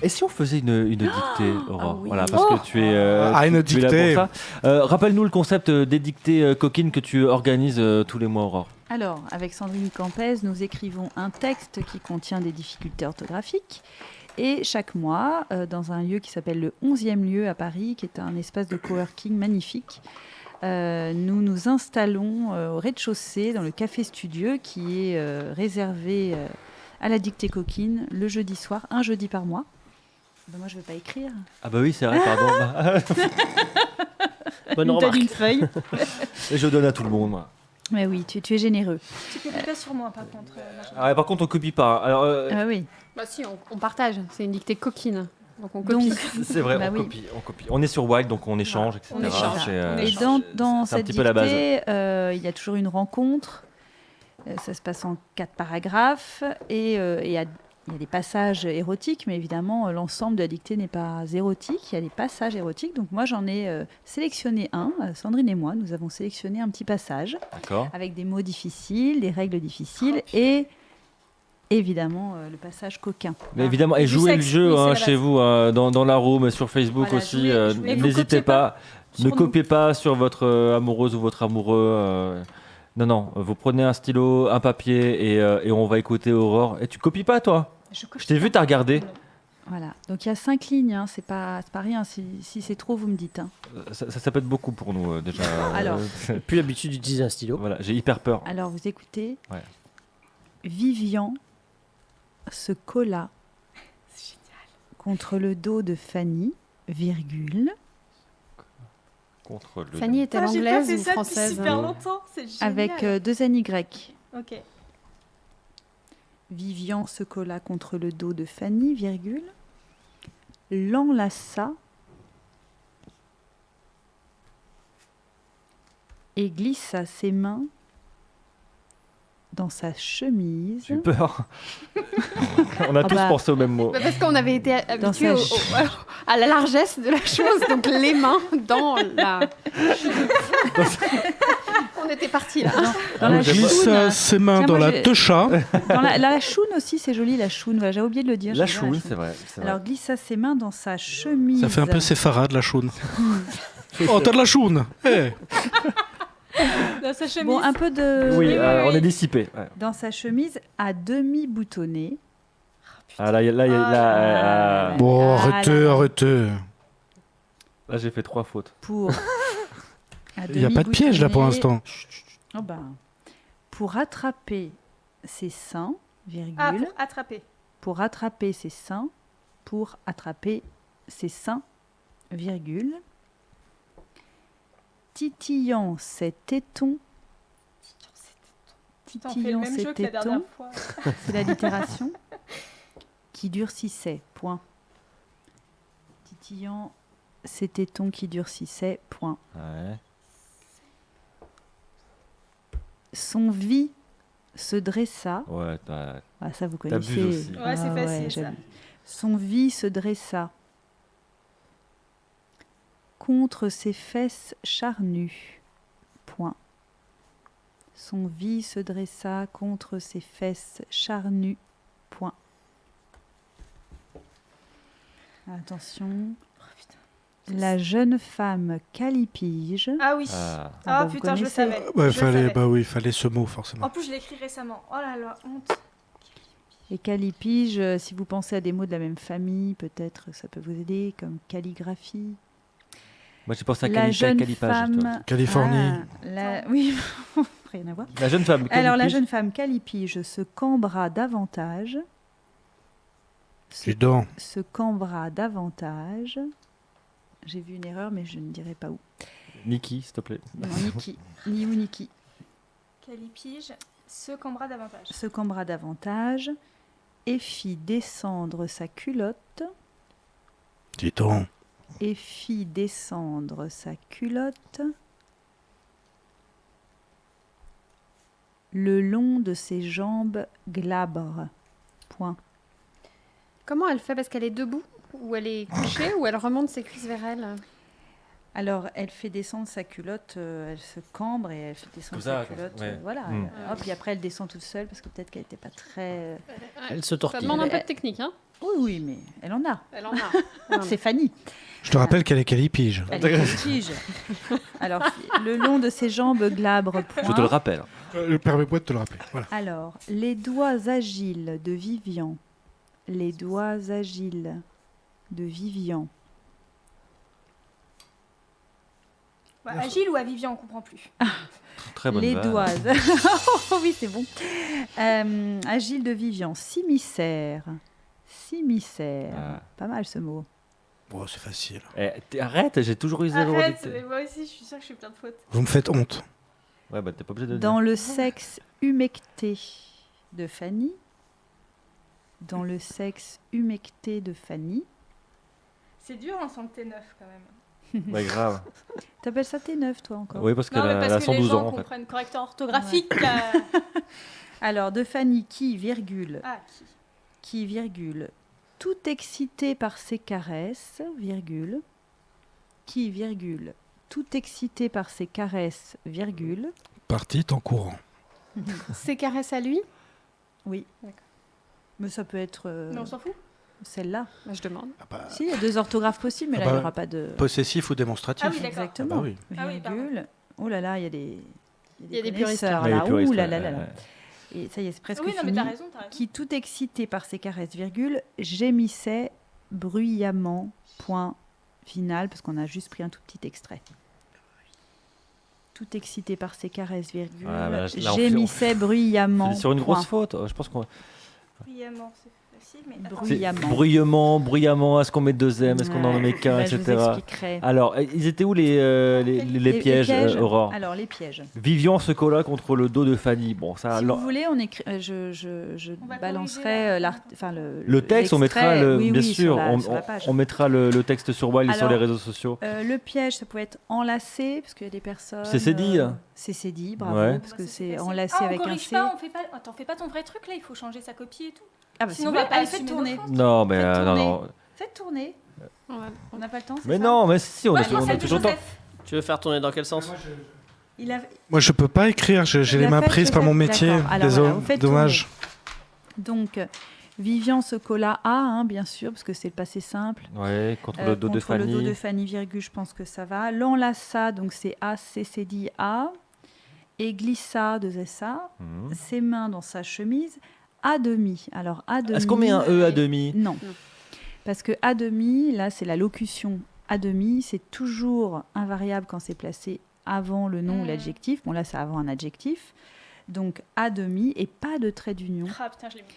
Et si on faisait une dictée, Aurore, oui. voilà, parce que tu es, une tu es là dictée. pour ça. Rappelle-nous le concept des dictées coquines que tu organises tous les mois, Aurore. Alors, avec Sandrine Campès, nous écrivons un texte qui contient des difficultés orthographiques. Et chaque mois, dans un lieu qui s'appelle le 11e lieu à Paris, qui est un espace de coworking magnifique, nous nous installons au rez-de-chaussée dans le café studio qui est réservé à la dictée coquine le jeudi soir, un jeudi par mois. Ben moi, je ne vais pas écrire. Ah bah oui, c'est vrai, pardon. Bonne Il me donne remarque. une feuille. Et je donne à tout le monde, moi. Mais oui, tu es généreux. Tu copies pas sur moi, par contre. Ah, par contre, on copie pas. Alors, Ah oui. Bah si, on partage. C'est une dictée coquine. Donc on copie. Donc, c'est vrai, bah on, oui. copie, on copie. On est sur Wild, donc on échange, etc. On échange. Et dans c'est un cette petit peu la base. dictée, il y a toujours une rencontre. Ça se passe en 4 paragraphes. Et il y a des passages érotiques, mais évidemment, l'ensemble de la dictée n'est pas érotique. Il y a des passages érotiques. Donc moi, j'en ai sélectionné un. Sandrine et moi, nous avons sélectionné un petit passage D'accord. avec des mots difficiles, des règles difficiles et évidemment le passage coquin. Mais évidemment, et Du jouez le sexe, jeu oui, c'est la chez base. vous, dans la room, sur Facebook Voilà, aussi. jouez- jouez. Vous N'hésitez copiez pas. sur Ne nous. copiez pas sur votre amoureuse ou votre amoureux. Non, vous prenez un stylo, un papier et on va écouter Aurore. Et tu copies pas, toi? Je t'ai vu, t'as regardé. Voilà. Donc il y a 5 lignes. Hein. C'est pas rien. Si c'est trop, vous me dites. Hein. Ça peut être beaucoup pour nous, déjà. Alors. Plus l'habitude d'utiliser un stylo. Voilà, j'ai hyper peur. Alors vous écoutez. Ouais. Vivian se colla contre le dos de Fanny, virgule, Contre le... Fanny est-elle J'ai pas anglaise fait ou ça depuis française? super longtemps. C'est génial. avec 2 NY. Ok. Vivian se colla contre le dos de Fanny, virgule, l'enlaça et glissa ses mains dans sa chemise. J'ai eu peur. On a Ah tous bah. pensé au même mot. Bah, parce qu'on avait été habitués sa à la largesse de la chose, donc les mains dans la... On était partis là. Dans la Glisse choune. ses mains Tiens, dans moi, la j'ai- techa. Dans la choune aussi, c'est joli, la choune. Voilà, j'ai oublié de le dire. La j'aime bien choune, c'est vrai. Alors, glissa ses mains dans sa chemise. Ça fait un peu séfarade, la choune. Oh, t'as de la choune. Eh. Dans sa chemise. Bon, un peu de... Oui, on est dissipé. Ouais. Dans sa chemise à demi boutonnée. Ah, là, Bon, Ah arrêtez. là, j'ai fait 3 fautes. Pour... Il n'y a pas de piège là pour l'instant. Oh ben, pour attraper ses seins, virgule, Ah, pour attraper. pour attraper ses seins, pour attraper ses seins, virgule, titillant ses tétons, Putain, on fait le même jeu que la dernière fois. c'est l'allitération, qui durcissait, point. Titillant ses tétons qui durcissaient, point. Ouais. Son vie se dressa. Ouais, t'as... Ah, ça, vous T'abuses connaissez. aussi. Ouais, c'est facile, ça. j'avoue. Son vie se dressa contre ses fesses charnues. Point. Son vie se dressa contre ses fesses charnues. Point. Attention. La jeune femme calipige. Ah oui. Ah. Ah, bah, vous putain, je le connaissez. savais. Ouais, Je le savais. bah oui, fallait ce mot forcément. En plus, je l'ai écrit récemment. Oh là là, honte. Et calipige, si vous pensez à des mots de la même famille, peut-être ça peut vous aider, comme calligraphie. Moi, j'ai pensé à La jeune calipage. toi. femme. Californie. Oui, rien à voir. La jeune femme. Alors, la calipige. jeune femme calipige se cambra davantage. Dis donc. Se cambra davantage. J'ai vu une erreur, mais je ne dirai pas où. Niki, s'il te plaît. Non, Niki. Ni où Niki. Calipige se cambra davantage. Se cambra davantage et fit descendre sa culotte. Dis donc. Et fit descendre sa culotte le long de ses jambes glabres. Point. Comment elle fait? Parce qu'elle est debout? Ou elle est couchée? Ou elle remonte ses cuisses vers elle? Alors, elle fait descendre sa culotte, elle se cambre et elle fait descendre Comme ça, sa culotte. ouais. Voilà. Mm. Hop, puis après, elle descend toute seule parce que peut-être qu'elle n'était pas très... Elle se Ça tortille. demande un peu de technique, hein? Oui, mais elle en a. Elle en a. C'est Fanny. Je te rappelle qu'elle est calipige. Elle est tige. Alors, le long de ses jambes glabres Je te le rappelle. Permets-moi de te le rappeler. Voilà. Alors, les doigts agiles de Vivian. Les doigts agiles de Vivian. Agile ou à Vivian, on comprend plus. Très bonne Les vanne. doigts. Oh oui, c'est bon. Agile de Vivian. Cimicère. Cimicère. Ah. Pas mal ce mot. Bon, c'est facile. Arrête, j'ai toujours eu 0 Arrête, dictée. mais moi aussi, je suis sûre que je fais plein de fautes. Vous me faites honte. Ouais, bah t'es pas obligé de le Dans dire. le sexe humecté de Fanny. Dans le sexe humecté de Fanny. C'est dur, on sent que t'es neuf quand même. Ouais, grave. T'appelles ça T9, toi, encore? Oui, parce qu'elle Non, mais a, elle a parce que les 112 gens ans en fait. comprennent correcteur orthographique. Alors, de Fanny qui, virgule, Ah, qui, virgule, tout excité par ses caresses, virgule, qui, virgule, tout excité par ses caresses, virgule, Partie en courant. Ses caresses à lui? oui. D'accord. Mais ça peut être Mais on s'en fout. celle-là. Bah, je demande. Si, il y a 2 orthographes possibles, mais Ah là, il n'y bah, aura pas de... Possessif ou démonstratif. Ah oui, d'accord. Exactement. Ah bah oui. Ah oui, pardon. Virgule. Oh là là, il y a des... Il y a des connaisseurs, Ouais, les là. puristes, Ouh là ouais, là là là. ouais. Et ça y est, c'est presque Oui, non, mais fini. t'as raison, t'as raison. Qui, tout excité par ses caresses, virgule, gémissait bruyamment, point final, parce qu'on a juste pris un tout petit extrait. Tout excité par ses caresses, virgule, Ah, bah, là, on gémissait bruyamment. C'est sur une point. grosse faute. Je pense qu'on. Bruyamment, c'est facile, mais attends. Bruyamment. Bruyamment. Est-ce qu'on met 2 M, est-ce qu'on en met qu'un, Bah, je vous etc. expliquerai. Alors, ils étaient où les pièges, Aurore? Alors, les pièges. Vivian se colla contre le dos de Fanny. Bon, ça. Si vous voulez, on écrit, je On va balancerai corriger, le texte, on mettra l'extrait, le, oui, bien oui, sûr, sur la page. on mettra le texte sur Wild et sur Alors, les réseaux sociaux. Le piège, ça peut être enlacé, parce qu'il y a des personnes... C'est dit. C'est dit, bravo, Ouais. parce Bah, que c'est facile. enlacé Ah, avec on un corrige C. pas, on fait pas. Attends, fais pas ton vrai truc là, il faut changer sa copie et tout. Ah bah Sinon, si on vous va pas allez, faites assumer tourner. nos fautes. Non, mais Faites non, tourner. non. Faites tourner. On n'a pas le temps, c'est Mais ça non, mais si, on Moi, a je pense on à a toujours le temps. Joseph. Tu veux faire tourner dans quel sens? Il a... Moi, je peux pas écrire. J'ai Il les a mains fait, prises par Joseph. mon métier. D'accord. Alors, Désolé. voilà, vous faites Dommage. Donc, Vivian se colla à, bien sûr, parce que c'est le passé simple. Ouais, contre le dos de contre le dos de Fanny. Fanny, virgule, je pense que ça va. L'enlaça, donc c'est A, C, C, D, A. Et glissa, de SA. Mhm. Ses mains dans sa chemise. À demi. Alors, à demi. Est-ce qu'on met un E à demi? Non. Parce que à demi, là, c'est la locution à demi. C'est toujours invariable quand c'est placé avant le nom ou l'adjectif. Bon, là, c'est avant un adjectif. Donc, à demi et pas de trait d'union. Ah putain, je l'ai mis.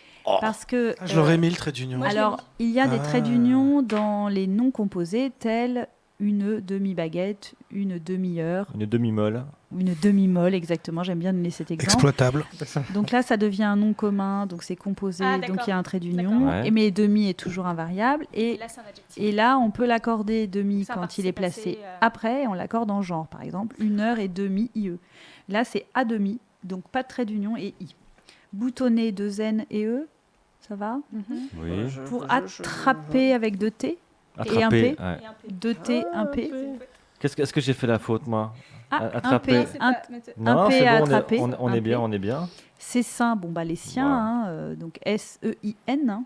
Parce que... Je l'aurais mis le trait d'union. Moi, je l'ai alors, il y a des Ah. traits d'union dans les noms composés tels une demi-baguette, une demi-heure, Une demi-molle. une demi-molle, exactement. J'aime bien donner cet exemple. Exploitable. Donc là, ça devient un nom commun, donc c'est composé, Ah, donc d'accord. il y a un trait d'union. D'accord. Ouais. Et mais demi est toujours invariable. Et Et, là, c'est un adjectif. et là, on peut l'accorder demi Ça, quand parce il que est c'est passé, placé après, et on l'accorde en genre, par exemple, 1h30 IE. Là, c'est à demi, donc pas de trait d'union et I. Boutonner 2 N et E, ça va Oui. Pour attraper avec 2 T, Attraper. un P. Ouais. Et un P. 2 T, 1 P. Est-ce que j'ai fait la faute, moi? Ah, un Attraper. P, Non, c'est un pas- mais c'est- Non, P c'est à bon, attraper, on un est bien, P. on est bien. Ses seins, bon bah les siens, Ouais. hein, donc S-E-I-N. hein.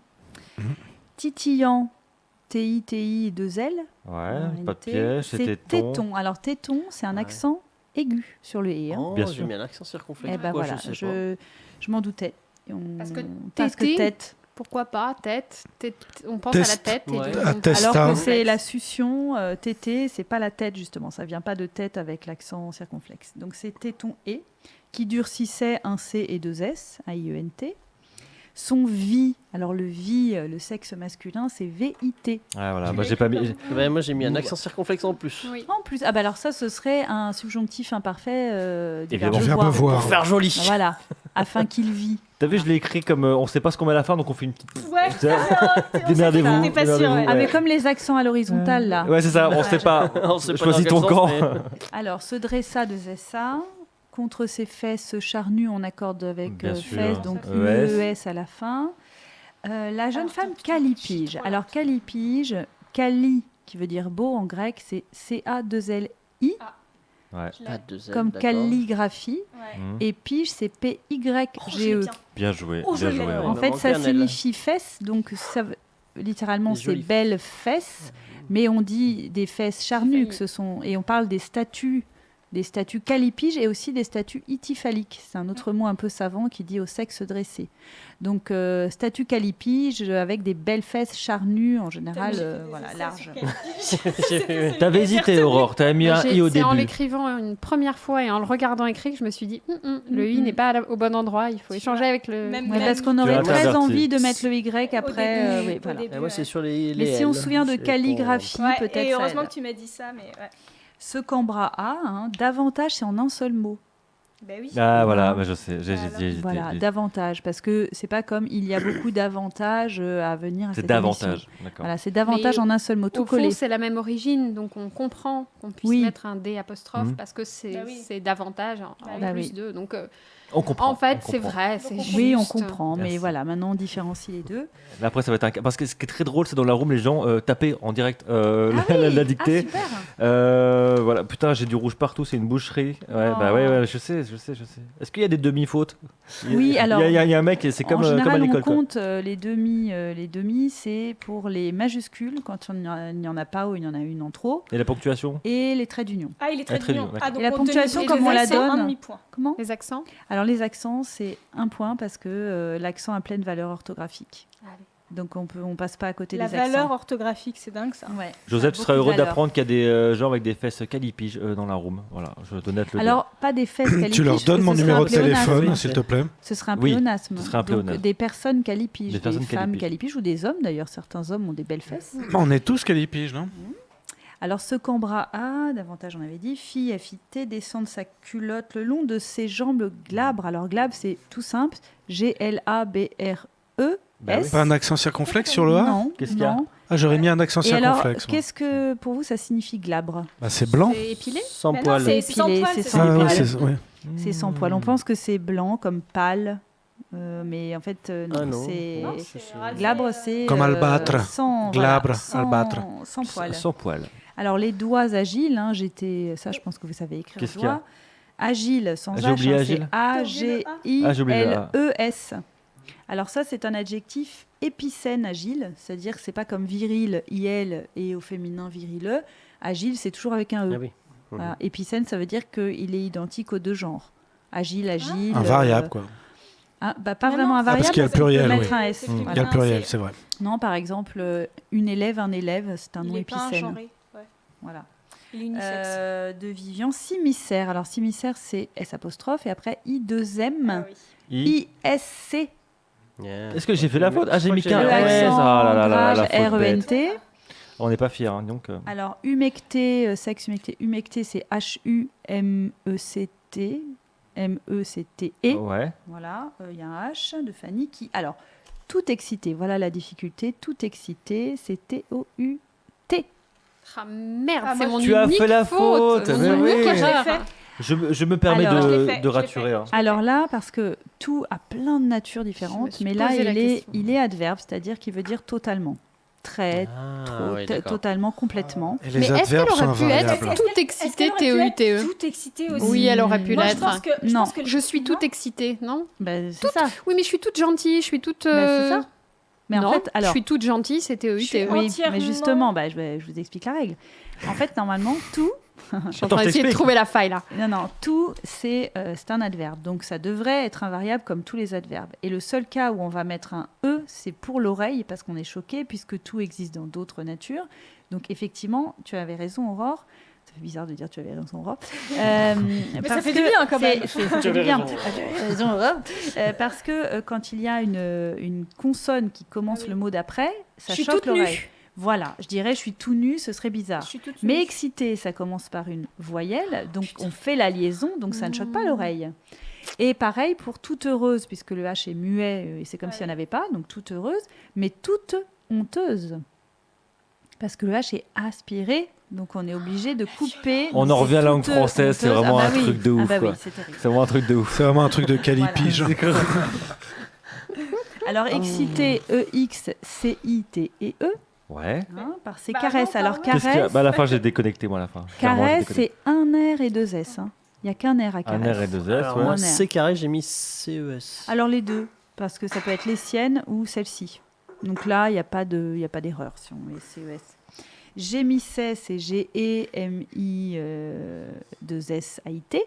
Titillant, T-I-T-I, 2 L. Ouais, en pas de réalité. piège, C'est c'était ton. téton. Alors téton, c'est un Ouais. accent aigu sur le E. hein. Oh, Bien j'ai sûr. mis un accent circonflexe. Eh ben Pourquoi, voilà, je sais pas. je m'en doutais. Parce que Parce que tété, tête. Pourquoi pas tête, on pense à la Test. tête. Et Ouais. donc, À test. Alors que ça. c'est la succion, tété, c'est pas la tête justement, ça vient pas de tête avec l'accent circonflexe. Donc c'est téton et qui durcissait un C et 2 S, A-I-E-N-T. Son vi, alors le vi, le sexe masculin, c'est V-I-T. Ah voilà, moi j'ai pas mis. Ouais, moi j'ai mis un accent circonflexe en plus. Oui. En plus, ah bah alors ça, ce serait un subjonctif imparfait du Évidemment. verbe Verbe voir. voir. Pour faire joli. Bah voilà, afin qu'il vit. T'as vu, je l'ai écrit comme on sait pas ce qu'on met à la fin, donc on fait une petite. Ouais, Démerdez-vous. on n'est pas sûr. démerdez-vous, Ouais. Ah mais ouais. comme les accents à l'horizontale là. Ouais, c'est ça, on sait pas. On sait pas Choisis dans ton quel camp. sens, Alors, se dressa de Zessa, contre ses fesses charnues, on accorde avec Bien sûr. fesses, donc ES. ES à la fin. La jeune Alors, femme attends, calipige. attends, Alors, calipige, cali, qui veut dire beau en grec, c'est C-A-2-L-I, Ouais, Je l'ai. Ah, 2 L, comme d'accord. calligraphie. Ouais. mhm. Et pige, c'est Oh, je l'ai P-Y-G-E. bien. Bien joué, Oh, je bien l'ai. joué. Ouais. En Aurore. fait, manquait ça un L. signifie fesse, donc littéralement Des ces jolies belles fesses, mais on dit des fesses charnues, et on parle des statues calipiges et aussi des statues ityphaliques. C'est un autre mot un peu savant qui dit au sexe dressé. Donc, statue calipige avec des belles fesses charnues, en général, larges. T'avais hésité, Aurore. T'avais mis un i au C'est en début. l'écrivant une première fois et en le regardant écrit que je me suis dit le i n'est pas au bon endroit, il faut échanger avec le... Même- Ouais, parce qu'on Tu aurait as très interverti. envie de mettre le Y après. début, Oui, au voilà. début. Moi, c'est sur les Mais si on L. se souvient de C'est calligraphie, Ouais, peut-être et ça heureusement aide. que tu m'as dit ça, mais ouais. Ce qu'Ambra a, davantage, c'est en un seul mot. Ben oui. Ah voilà, Voilà. bah, je sais, j'ai hésité. Voilà, davantage, parce que c'est pas comme il y a beaucoup d'avantages à venir à C'est cette davantage, émission. d'accord. Voilà, c'est davantage Mais en un seul mot, tout Au fond, collé. c'est la même origine, donc on comprend qu'on puisse Oui. mettre un D apostrophe Mhm. parce que c'est Bah oui. c'est davantage en Bah plus oui. de. Donc, On comprend. en fait, on c'est comprend. vrai, c'est juste. Oui, on comprend, mais Merci. voilà, maintenant on différencie les deux. Là, après, ça va être un cas. Parce que ce qui est très drôle, c'est dans la room, les gens tapaient en direct la dictée. super. Voilà, putain, j'ai du rouge partout, c'est une boucherie. Ouais, Oh. bah ouais, je sais. Est-ce qu'il y a des demi-fautes? Oui, alors, Il y a un mec, c'est comme en à général, l'école. on quoi. compte les demi, c'est pour les majuscules, quand il n'y en a pas ou il y en a une en trop, Et la ponctuation? et les traits d'union. Ah, il est très très mignon. dur, Ah, donc Et la on ponctuation, demi- comme on la c'est un donne. demi-point. Comment? Les accents. Alors les accents, c'est un point parce que l'accent a pleine valeur orthographique. Donc on passe pas à côté La des accents. valeur orthographique, c'est dingue ça. Ouais. Joseph, tu Ça a serais beaucoup de heureux valeur. d'apprendre qu'il y a des gens avec des fesses calipiges dans la room. Voilà, je te note le Alors, pas des fesses calipiges. Tu leur donnes mon ce serait numéro un de téléphone, pléonasme. s'il te plaît. Ce serait un Oui, pléonasme. ce serait un Donc, pléonasme. des personnes calipiges, Des des, personnes femmes calipiges. calipiges ou des hommes d'ailleurs. Certains hommes ont des belles fesses. On est tous calipiges, non? Alors, ce qu'Ambra a, davantage on avait dit, fille FIT descend de sa culotte le long de ses jambes glabres. Alors, glabre, c'est tout simple. G-L-A-B-R-E. Bah oui. S. Pas un accent circonflexe sur le A? Non. Qu'est-ce qu'il y a non. Ah, j'aurais mis un accent Et alors, circonflexe. moi. qu'est-ce que pour vous ça signifie glabre? Bah, c'est blanc. C'est épilé. Sans Mais non, poil. c'est sans Épilé, poil, c'est c'est sans sans Ah, ouais, poil. c'est ouais. C'est sans poil. On pense que c'est blanc comme pâle, mais en fait, non, Ah non. c'est Non, rasé, glabre, c'est Comme albâtre. sans, Glabre, sans, albâtre. sans poil. Sans poil. Alors les doigts agiles, ça, je pense que vous savez écrire. Qu'est-ce qu'il y a doigts. Agile, sans J'ai H, oublié c'est agile. A G I Ah, j'ai oublié le A. L E S. Alors ça, c'est un adjectif épicène agile, c'est-à-dire que c'est pas comme viril, il et au féminin virile. Agile, c'est toujours avec un E. Ah oui. Voilà. Épicène, ça veut dire qu'il est identique aux deux genres. Agile, agile. Invariable, quoi. Pas Non, vraiment non, invariable. parce qu'il y a le parce qu'on peut pluriel, mettre oui. un S. C'est Il y a Voilà. le pluriel, c'est vrai. Non, par exemple, une élève, un élève, c'est un nom Il est pas épicène. ingenré. Ouais. Voilà. Il est unisexe. De Vivian, Simissaire. Alors, Simissaire, c'est S apostrophe et après I2M, Ah oui. ISC. Yeah. Est-ce que j'ai fait la faute? Ah, j'ai mis Le qu'un S. accent Ah là là là là, la grave, faute bête. RENT. On n'est pas fiers, hein, donc. Alors, humecté, sexe humecté. Humecté, c'est H-U-M-E-C-T. M-E-C-T-E. Ouais. Voilà, il y a un H de Fanny qui... Alors, tout excité, voilà la difficulté. Tout excité, c'est T-O-U-T. Ah merde, Ah, c'est moi, mon tu as unique fait la faute. faute, Mon mais unique oui. erreur. Je l'ai fait. Je me permets Alors, je l'ai de fait, je l'ai raturer. fait. hein. Alors là, parce que tout a plein de natures Je me différentes, suis mais là, posé la question. il est adverbe, c'est-à-dire qu'il veut dire totalement. Très, Ah, trop, oui, d'accord. totalement, complètement. Et Mais les est-ce qu'elle adverbes sont aurait pu être invariables. tout excitée, Est-ce qu'elle aurait pu être T-E-U-T-E? Tout excité aussi. Oui, elle aurait pu Moi, je l'être. pense que, Non. pense que Je suis toute excitée, non? Ben, c'est ça. Oui, mais je suis toute gentille, je suis toute... Ben, c'est ça. Mais non, en fait, alors... je suis toute gentille, c'est T-E-U-T-E. Oui. Oui, entièrement- mais justement, je vous explique la règle. En fait, normalement, tout... Je suis en Attends, train je d'essayer de t'explique. trouver la faille, là. Non, tout, c'est un adverbe. Donc, ça devrait être invariable comme tous les adverbes. Et le seul cas où on va mettre un « e », c'est pour l'oreille, parce qu'on est choqué, puisque tout existe dans d'autres natures. Donc, effectivement, tu avais raison, Aurore. Ça fait bizarre de dire tu avais raison, Aurore. Mais ça fait du bien, quand même. Ça fait du bien. Tu avais raison, Aurore. Parce que quand il y a une consonne qui commence Ah oui. le mot d'après, ça Je suis choque toute nue. l'oreille. Voilà, je dirais je suis tout nu, ce serait bizarre. Je suis toute Mais nue. excité, ça commence par une voyelle, donc on fait la liaison, donc ça ne choque pas l'oreille. Et pareil pour toute heureuse, puisque le H est muet, et c'est comme Ouais. s'il n'y en avait pas, donc toute heureuse, mais toute honteuse. Parce que le H est aspiré, donc on est obligé de couper. On en revient à la langue française, c'est vraiment un truc de ouf, Ah bah quoi. oui, c'est terrible. C'est vraiment un truc de ouf. C'est vraiment un truc de calipige. Alors excité, E-X-C-I-T-E-E, Ouais. par ses Bah caresses. non, Alors pardon. Qu'est-ce qu'il y a caresse, Bah, à la fin, j'ai déconnecté, moi, à la fin. Clairement, j'ai caresse, déconnecté. c'est un R et deux S. hein. Il n'y a qu'un R à Un caresse. R et deux S, Alors, ouais. moi, Ouais. C carré, j'ai mis CES. Alors les deux, parce que ça peut être les siennes ou celle-ci. Donc là, il n'y a pas d'erreur si on met CES. Gémissait, c'est G-E-M-I-2-S-A-I-T.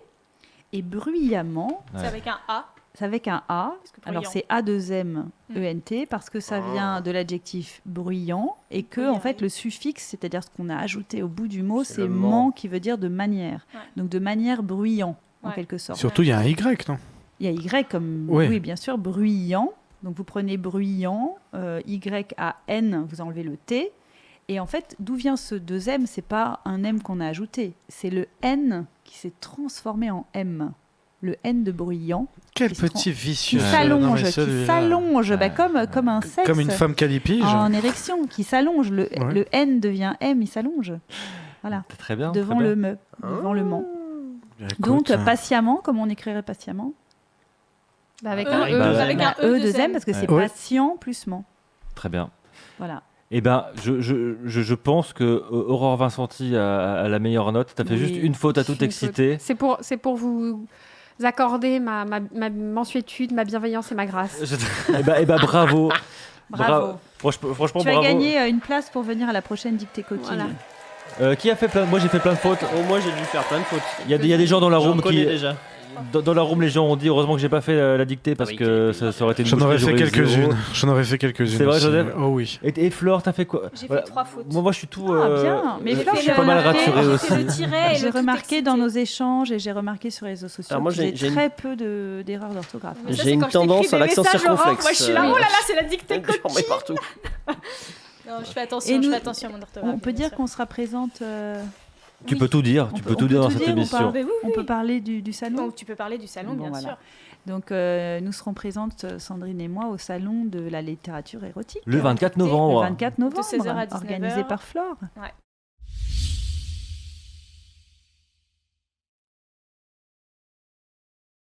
Et bruyamment, C'est avec un A. c'est avec un A. que Alors bruyant. c'est A2M-E-N-T parce que ça vient de l'adjectif bruyant et que Oui, en fait oui. le suffixe, c'est-à-dire ce qu'on a ajouté au bout du mot, C'est c'est le ment ment. qui veut dire de manière. Ouais. Donc de manière bruyant en Ouais. quelque sorte. Surtout, il y a un Y, non? Il y a Y comme Ouais. oui bien sûr bruyant. Donc vous prenez bruyant, Y-A-N, vous enlevez le T. Et en fait, d'où vient ce 2M? C'est pas un M qu'on a ajouté, c'est le N qui s'est transformé en M. Le N de bruyant. Quel Qui se petit qui vicieux. Non, s'allonge, mais qui celui-là- s'allonge, Ouais. comme un sexe. Comme une femme calipige. En érection, qui s'allonge. Le Ouais. N devient M, il s'allonge. Voilà, T'es très bien. devant très bien. le me, devant le ment. Écoute, Donc, patiemment, comme on écrirait patiemment. Bah, avec E, un E. Bah, avec un E, E, 2M, parce que c'est Ouais. patient plus ment. Très bien. Voilà. Eh ben, je pense que Aurore Vincenti a la meilleure note. T'as fait Oui. juste une faute à tout Une exciter. C'est pour vous accorder ma mansuétude, ma bienveillance et ma grâce. Eh ben, bravo. Bravo. Franchement, Tu as bravo. gagné une place pour venir à la prochaine dictée coquille. Voilà. Qui a fait plein... Moi, j'ai fait plein de fautes. Oh, moi j'ai dû faire plein de fautes. Il y a des gens dans la J'en room connais qui... déjà. Dans la room, les gens ont dit heureusement que j'ai pas fait la dictée parce oui, que quel ça aurait été une J'en aurais fait boucherie, j'aurais eu zéro. quelques-unes. J'en aurais fait quelques-unes. C'est vrai, aussi. Joseph Oh oui. Et Flore, t'as fait quoi? J'ai Voilà. fait 3 fautes. Moi, je suis tout. Ah, bien. Mais je Flore, suis j'ai pas mal remarqué- rassuré j'ai aussi. fait le tiret et J'ai le tout remarqué dans excité. nos échanges et j'ai remarqué sur les réseaux sociaux Alors moi, que vous avez j'ai une- très peu d'erreurs d'orthographe. Mais ça, J'ai c'est une quand je t'écris tendance des à l'accent messages, Laurent. circonflexe. Moi, je suis là, oh là là, c'est la dictée J'en mets coquille. partout. Non, je fais Et attention, nous- je fais attention à mon orthographe. On peut bien dire sûr. qu'on sera présente. Tu Oui. peux tout dire. Tu On peux peut- tout on dire peut dans tout cette dire ou émission. pas Mais oui, On oui. peut parler du salon. Donc, tu peux parler du salon, Bon, bien voilà. sûr. Donc, nous serons présentes, Sandrine et moi, au salon de la littérature érotique. Le 24 Le novembre. 24 novembre, 16h à 19h. organisé par Flore. Ouais.